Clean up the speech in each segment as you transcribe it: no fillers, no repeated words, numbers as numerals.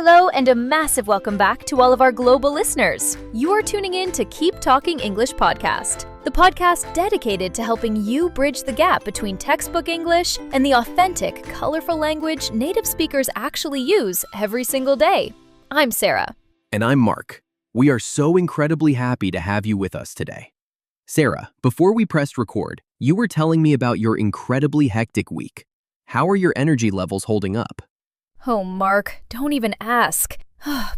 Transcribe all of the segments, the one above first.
Hello and a massive welcome back to all of our global listeners. You are tuning in to Keep Talking English podcast, the podcast dedicated to helping you bridge the gap between textbook English and the authentic, colorful language native speakers actually use every single day. I'm Sarah. And I'm Mark. We are so incredibly happy to have you with us today. Sarah, before we pressed record, you were telling me about your incredibly hectic week. How are your energy levels holding up? Oh, Mark, don't even ask.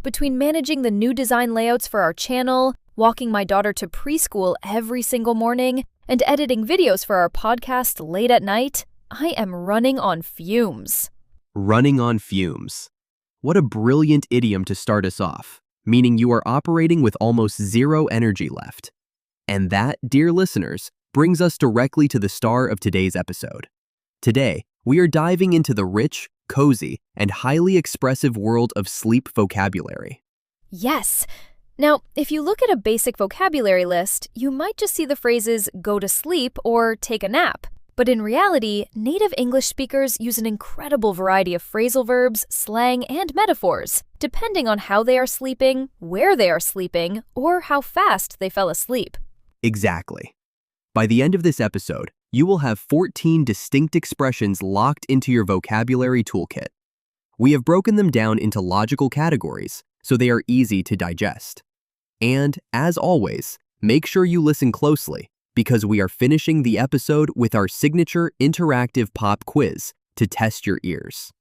Between managing the new design layouts for our channel, walking my daughter to preschool every single morning, and editing videos for our podcast late at night, I am running on fumes. Running on fumes. What a brilliant idiom to start us off, meaning you are operating with almost zero energy left. And that, dear listeners, brings us directly to the star of today's episode. Today, we are diving into the rich, cozy, and highly expressive world of sleep vocabulary. Yes. Now, if you look at a basic vocabulary list, you might just see the phrases go to sleep or take a nap. But in reality, native English speakers use an incredible variety of phrasal verbs, slang, and metaphors, depending on how they are sleeping, where they are sleeping, or how fast they fell asleep. Exactly. By the end of this episode, you will have 14 distinct expressions locked into your vocabulary toolkit. We have broken them down into logical categories, so they are easy to digest. And, as always, make sure you listen closely, because we are finishing the episode with our signature interactive pop quiz to test your ears.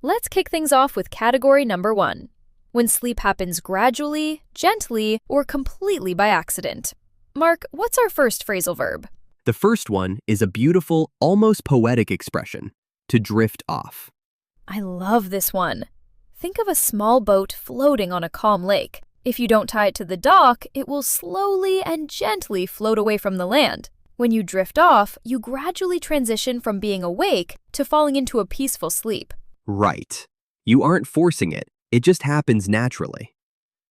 Let's kick things off with category number 1. When sleep happens gradually, gently, or completely by accident. Mark, what's our first phrasal verb? The first one is a beautiful, almost poetic expression, to drift off. I love this one. Think of a small boat floating on a calm lake. If you don't tie it to the dock, it will slowly and gently float away from the land. When you drift off, you gradually transition from being awake to falling into a peaceful sleep. Right. You aren't forcing it, it just happens naturally.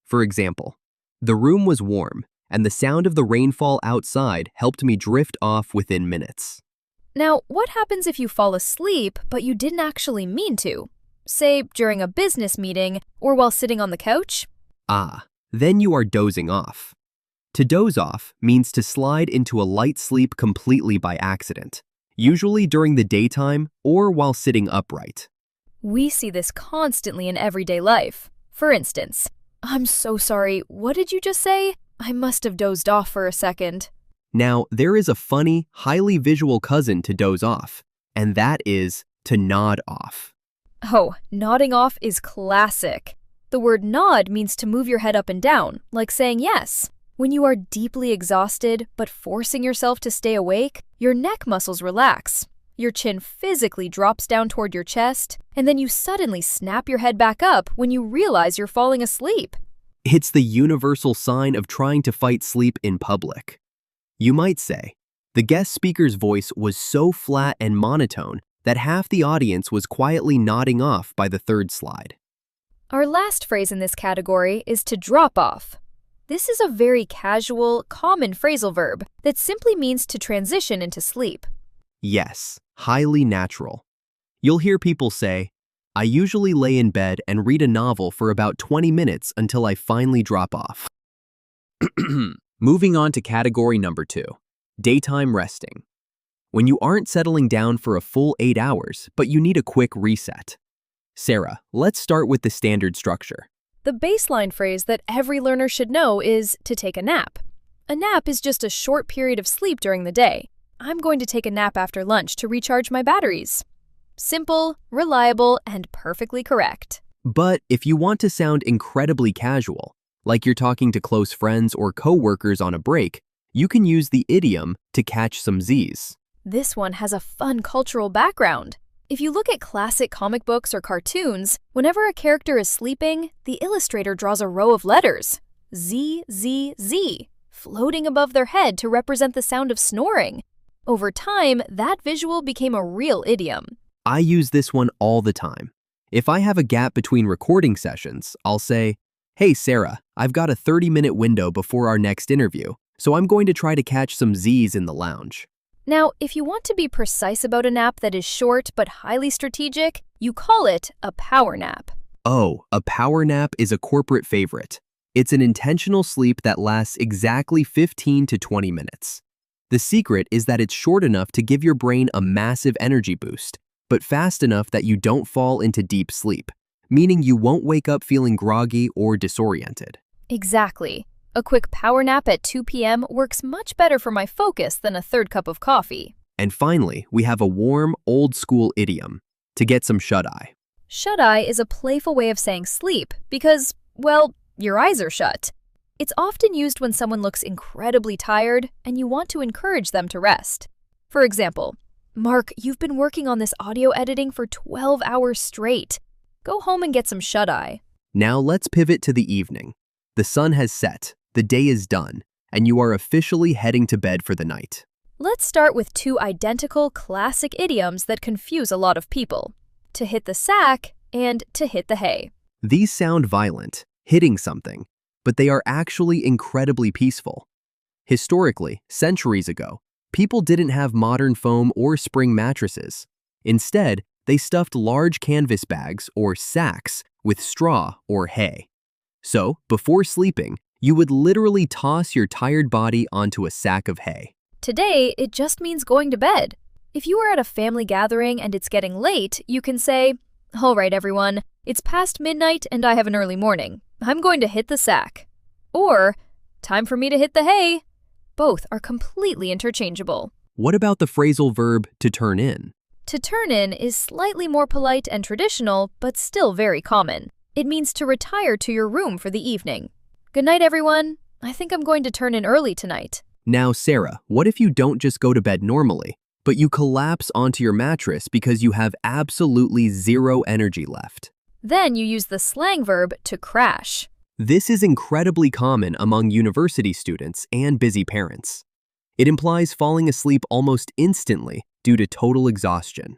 For example, the room was warm, and the sound of the rainfall outside helped me drift off within minutes. Now, what happens if you fall asleep, but you didn't actually mean to? Say, during a business meeting or while sitting on the couch? Then you are dozing off. To doze off means to slide into a light sleep completely by accident, usually during the daytime or while sitting upright. We see this constantly in everyday life. For instance, I'm so sorry, what did you just say? I must have dozed off for a second. Now, there is a funny, highly visual cousin to doze off, and that is to nod off. Oh, nodding off is classic. The word nod means to move your head up and down, like saying yes. When you are deeply exhausted but forcing yourself to stay awake, your neck muscles relax. Your chin physically drops down toward your chest, and then you suddenly snap your head back up when you realize you're falling asleep. It's the universal sign of trying to fight sleep in public. You might say, the guest speaker's voice was so flat and monotone that half the audience was quietly nodding off by the third slide. Our last phrase in this category is to drop off. This is a very casual, common phrasal verb that simply means to transition into sleep. Yes, highly natural. You'll hear people say, I usually lay in bed and read a novel for about 20 minutes until I finally drop off. Moving on to category number 2, daytime resting. When you aren't settling down for a full 8 hours, but you need a quick reset. Sarah, let's start with the standard structure. The baseline phrase that every learner should know is to take a nap. A nap is just a short period of sleep during the day. I'm going to take a nap after lunch to recharge my batteries. Simple, reliable, and perfectly correct. But if you want to sound incredibly casual, like you're talking to close friends or co-workers on a break, you can use the idiom to catch some Z's. This one has a fun cultural background. If you look at classic comic books or cartoons, whenever a character is sleeping, the illustrator draws a row of letters, Z, Z, Z, floating above their head to represent the sound of snoring. Over time, that visual became a real idiom. I use this one all the time. If I have a gap between recording sessions, I'll say, hey Sarah, I've got a 30-minute window before our next interview, so I'm going to try to catch some Z's in the lounge. Now, if you want to be precise about a nap that is short but highly strategic, you call it a power nap. Oh, a power nap is a corporate favorite. It's an intentional sleep that lasts exactly 15 to 20 minutes. The secret is that it's short enough to give your brain a massive energy boost, but fast enough that you don't fall into deep sleep, meaning you won't wake up feeling groggy or disoriented. Exactly. A quick power nap at 2 p.m. works much better for my focus than a third cup of coffee. And finally, we have a warm, old-school idiom, to get some shut-eye. Shut-eye is a playful way of saying sleep because, well, your eyes are shut. It's often used when someone looks incredibly tired and you want to encourage them to rest. For example, Mark, you've been working on this audio editing for 12 hours straight. Go home and get some shut-eye. Now let's pivot to the evening. The sun has set, the day is done, and you are officially heading to bed for the night. Let's start with two identical classic idioms that confuse a lot of people: to hit the sack and to hit the hay. These sound violent, hitting something, but they are actually incredibly peaceful. Historically, centuries ago, people didn't have modern foam or spring mattresses. Instead, they stuffed large canvas bags or sacks with straw or hay. So, before sleeping, you would literally toss your tired body onto a sack of hay. Today, it just means going to bed. If you are at a family gathering and it's getting late, you can say, "All right, everyone, it's past midnight and I have an early morning. I'm going to hit the sack." Or, "Time for me to hit the hay." Both are completely interchangeable. What about the phrasal verb to turn in? To turn in is slightly more polite and traditional, but still very common. It means to retire to your room for the evening. "Good night, everyone. I think I'm going to turn in early tonight." Now, Sarah, what if you don't just go to bed normally, but you collapse onto your mattress because you have absolutely zero energy left? Then you use the slang verb to crash. This is incredibly common among university students and busy parents. It implies falling asleep almost instantly due to total exhaustion.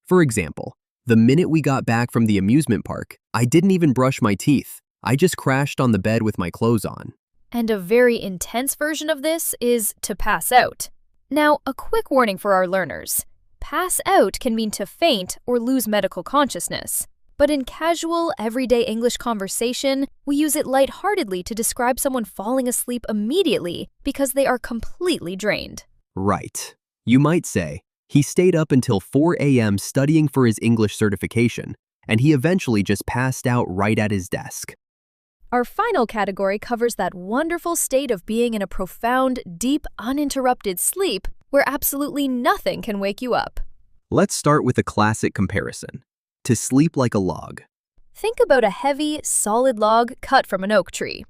For example, the minute we got back from the amusement park, I didn't even brush my teeth. I just crashed on the bed with my clothes on. And a very intense version of this is to pass out. Now, a quick warning for our learners. Pass out can mean to faint or lose medical consciousness. But in casual, everyday English conversation, we use it lightheartedly to describe someone falling asleep immediately because they are completely drained. Right. You might say, he stayed up until 4 a.m. studying for his English certification, and he eventually just passed out right at his desk. Our final category covers that wonderful state of being in a profound, deep, uninterrupted sleep where absolutely nothing can wake you up. Let's start with a classic comparison. To sleep like a log. Think about a heavy, solid log cut from an oak tree.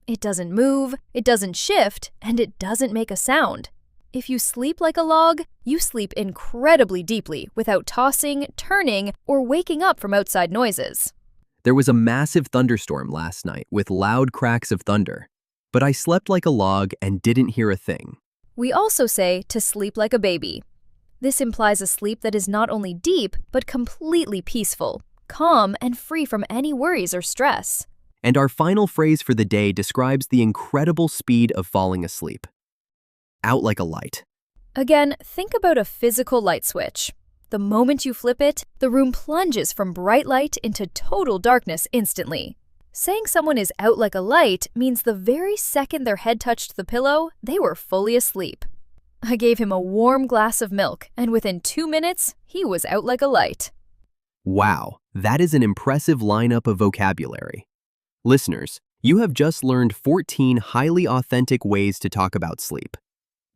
It doesn't move, it doesn't shift, and it doesn't make a sound. If you sleep like a log, you sleep incredibly deeply without tossing, turning, or waking up from outside noises. There was a massive thunderstorm last night with loud cracks of thunder, but I slept like a log and didn't hear a thing. We also say to sleep like a baby. This implies a sleep that is not only deep, but completely peaceful, calm, and free from any worries or stress. And our final phrase for the day describes the incredible speed of falling asleep. Out like a light. Again, think about a physical light switch. The moment you flip it, the room plunges from bright light into total darkness instantly. Saying someone is out like a light means the very second their head touched the pillow, they were fully asleep. I gave him a warm glass of milk, and within 2 minutes, he was out like a light. Wow, that is an impressive lineup of vocabulary. Listeners, you have just learned 14 highly authentic ways to talk about sleep.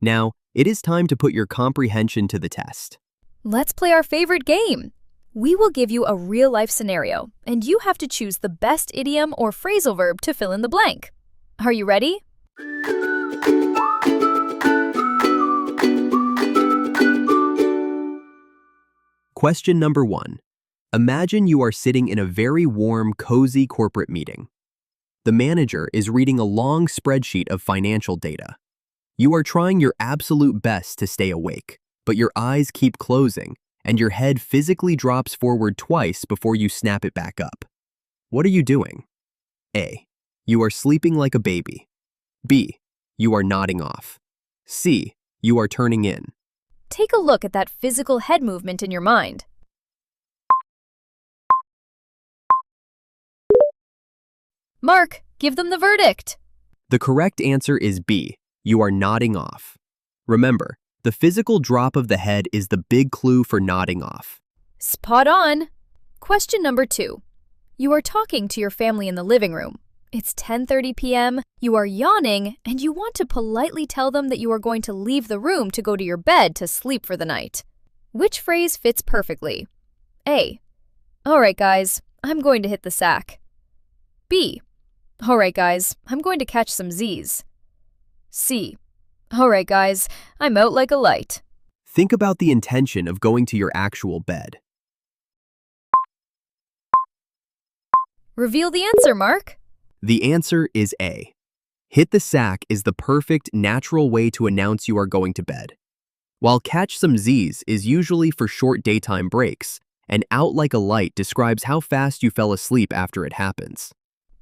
Now, it is time to put your comprehension to the test. Let's play our favorite game. We will give you a real-life scenario, and you have to choose the best idiom or phrasal verb to fill in the blank. Are you ready? Question number 1. Imagine you are sitting in a very warm, cozy corporate meeting. The manager is reading a long spreadsheet of financial data. You are trying your absolute best to stay awake, but your eyes keep closing, and your head physically drops forward twice before you snap it back up. What are you doing? A. You are sleeping like a baby. B. You are nodding off. C. You are turning in. Take a look at that physical head movement in your mind. Mark, give them the verdict. The correct answer is B. You are nodding off. Remember, the physical drop of the head is the big clue for nodding off. Spot on. Question number 2. You are talking to your family in the living room. It's 10:30 p.m., you are yawning, and you want to politely tell them that you are going to leave the room to go to your bed to sleep for the night. Which phrase fits perfectly? A. All right, guys, I'm going to hit the sack. B. All right, guys, I'm going to catch some Z's. C. All right, guys, I'm out like a light. Think about the intention of going to your actual bed. Reveal the answer, Mark. The answer is A. Hit the sack is the perfect, natural way to announce you are going to bed. While catch some Z's is usually for short daytime breaks, and out like a light describes how fast you fell asleep after it happens.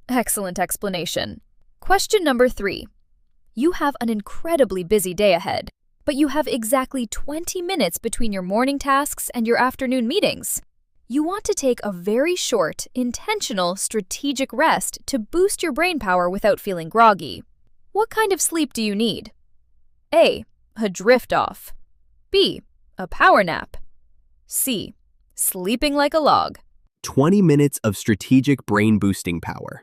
Excellent explanation. Question number 3. You have an incredibly busy day ahead, but you have exactly 20 minutes between your morning tasks and your afternoon meetings. You want to take a very short, intentional, strategic rest to boost your brain power without feeling groggy. What kind of sleep do you need? A. A drift off. B. A power nap. C. Sleeping like a log. 20 minutes of strategic brain-boosting power.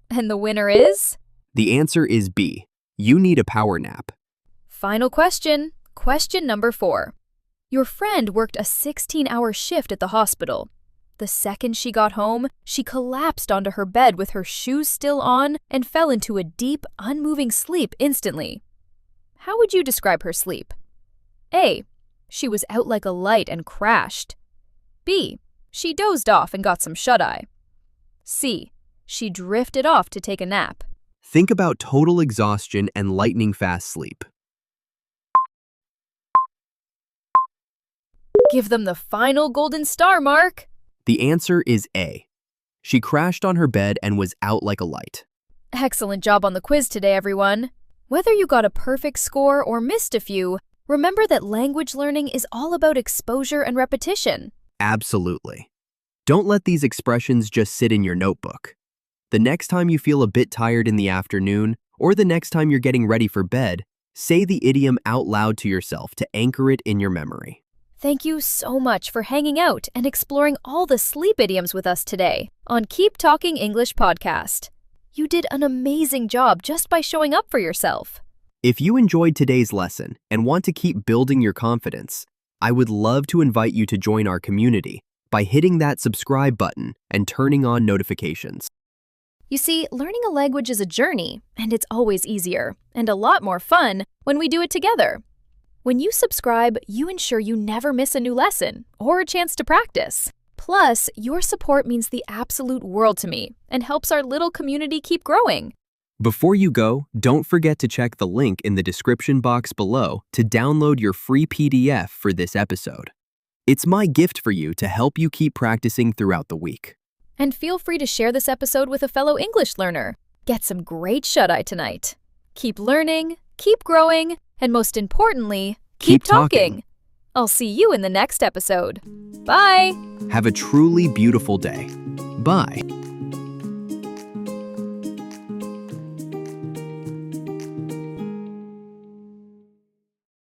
And the winner is? The answer is B. You need a power nap. Final question. Question number 4. Your friend worked a 16-hour shift at the hospital. The second she got home, she collapsed onto her bed with her shoes still on and fell into a deep, unmoving sleep instantly. How would you describe her sleep? A. She was out like a light and crashed. B. She dozed off and got some shut-eye. C. She drifted off to take a nap. Think about total exhaustion and lightning-fast sleep. Give them the final golden star, Mark. The answer is A. She crashed on her bed and was out like a light. Excellent job on the quiz today, everyone. Whether you got a perfect score or missed a few, remember that language learning is all about exposure and repetition. Absolutely. Don't let these expressions just sit in your notebook. The next time you feel a bit tired in the afternoon, or the next time you're getting ready for bed, say the idiom out loud to yourself to anchor it in your memory. Thank you so much for hanging out and exploring all the sleep idioms with us today on Keep Talking English podcast. You did an amazing job just by showing up for yourself. If you enjoyed today's lesson and want to keep building your confidence, I would love to invite you to join our community by hitting that subscribe button and turning on notifications. You see, learning a language is a journey, and it's always easier and a lot more fun when we do it together. When you subscribe, you ensure you never miss a new lesson or a chance to practice. Plus, your support means the absolute world to me and helps our little community keep growing. Before you go, don't forget to check the link in the description box below to download your free PDF for this episode. It's my gift for you to help you keep practicing throughout the week. And feel free to share this episode with a fellow English learner. Get some great shut-eye tonight. Keep learning, keep growing, and most importantly, keep talking. I'll see you in the next episode. Bye! Have a truly beautiful day. Bye.